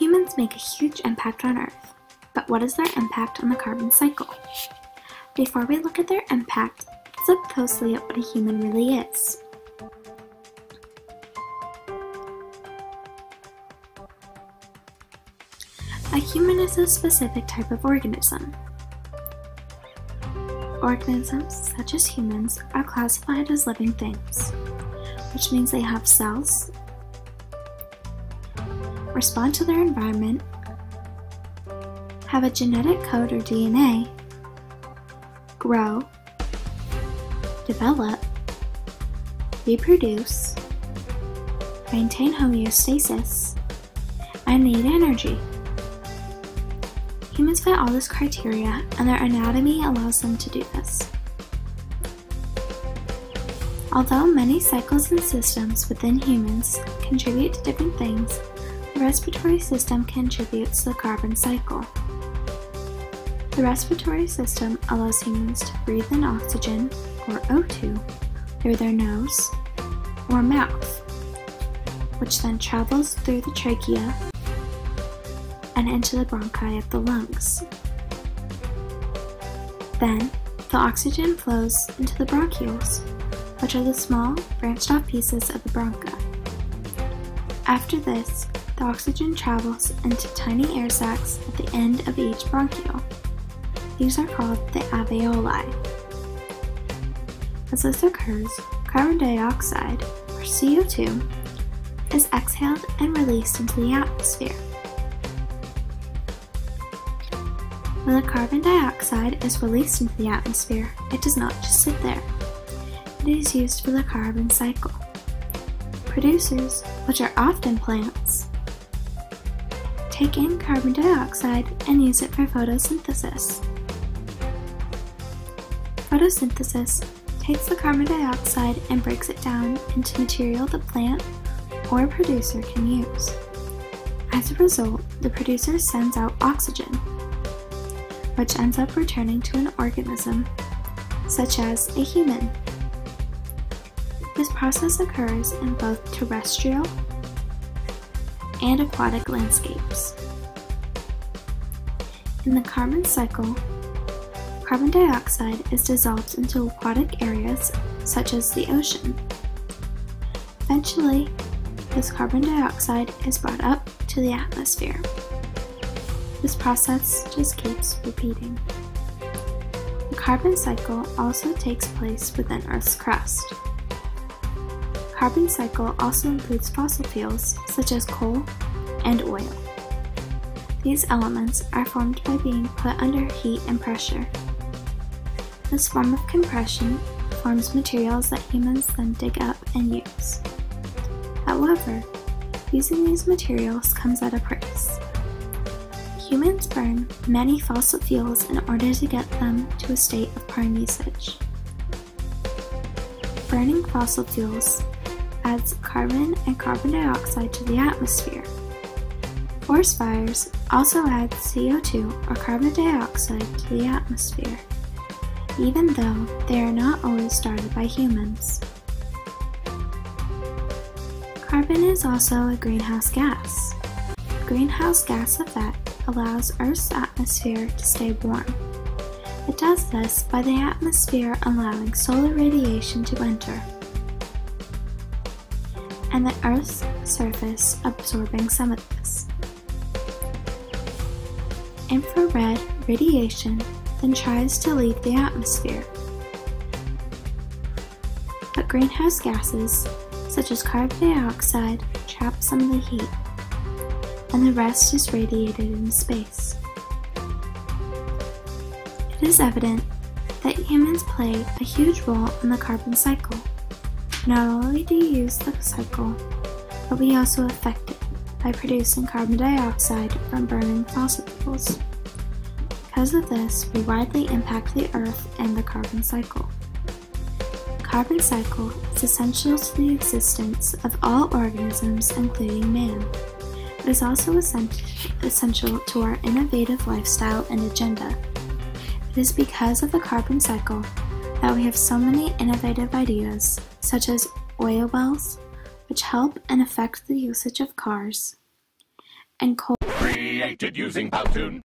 Humans make a huge impact on Earth, but what is their impact on the carbon cycle? Before we look at their impact, let's look closely at what a human really is. A human is a specific type of organism. Organisms, such as humans, are classified as living things, which means they have cells, respond to their environment, have a genetic code or DNA, grow, develop, reproduce, maintain homeostasis, and need energy. Humans fit all this criteria, and their anatomy allows them to do this. Although many cycles and systems within humans contribute to different things, the respiratory system contributes to the carbon cycle. The respiratory system allows humans to breathe in oxygen, or O2, through their nose or mouth, which then travels through the trachea and into the bronchi of the lungs. Then, the oxygen flows into the bronchioles, which are the small, branched-off pieces of the bronchi. After this, the oxygen travels into tiny air sacs at the end of each bronchiole. These are called the alveoli. As this occurs, carbon dioxide, or CO2, is exhaled and released into the atmosphere. When the carbon dioxide is released into the atmosphere, it does not just sit there. It is used for the carbon cycle. Producers, which are often plants, take in carbon dioxide and use it for photosynthesis. Photosynthesis takes the carbon dioxide and breaks it down into material the plant or producer can use. As a result, the producer sends out oxygen, which ends up returning to an organism, such as a human. This process occurs in both terrestrial and aquatic landscapes. In the carbon cycle, carbon dioxide is dissolved into aquatic areas, such as the ocean. Eventually, this carbon dioxide is brought up to the atmosphere. This process just keeps repeating. The carbon cycle also takes place within Earth's crust. The carbon cycle also includes fossil fuels such as coal and oil. These elements are formed by being put under heat and pressure. This form of compression forms materials that humans then dig up and use. However, using these materials comes at a price. Humans burn many fossil fuels in order to get them to a state of prime usage. Burning fossil fuels adds carbon and carbon dioxide to the atmosphere. Forest fires also add CO2 or carbon dioxide to the atmosphere, even though they are not always started by humans. Carbon is also a greenhouse gas. The greenhouse gas effect allows Earth's atmosphere to stay warm. It does this by the atmosphere allowing solar radiation to enter, and the Earth's surface absorbing some of this. Infrared radiation then tries to leave the atmosphere. But greenhouse gases, such as carbon dioxide, trap some of the heat, and the rest is radiated into space. It is evident that humans play a huge role in the carbon cycle. Not only do we use the cycle, but we also affect it by producing carbon dioxide from burning fossil fuels. Because of this, we widely impact the Earth and the carbon cycle. The carbon cycle is essential to the existence of all organisms, including man. It is also essential to our innovative lifestyle and agenda. It is because of the carbon cycle that we have so many innovative ideas, such as oil wells, which help and affect the usage of cars, and coal. created using Powtoon.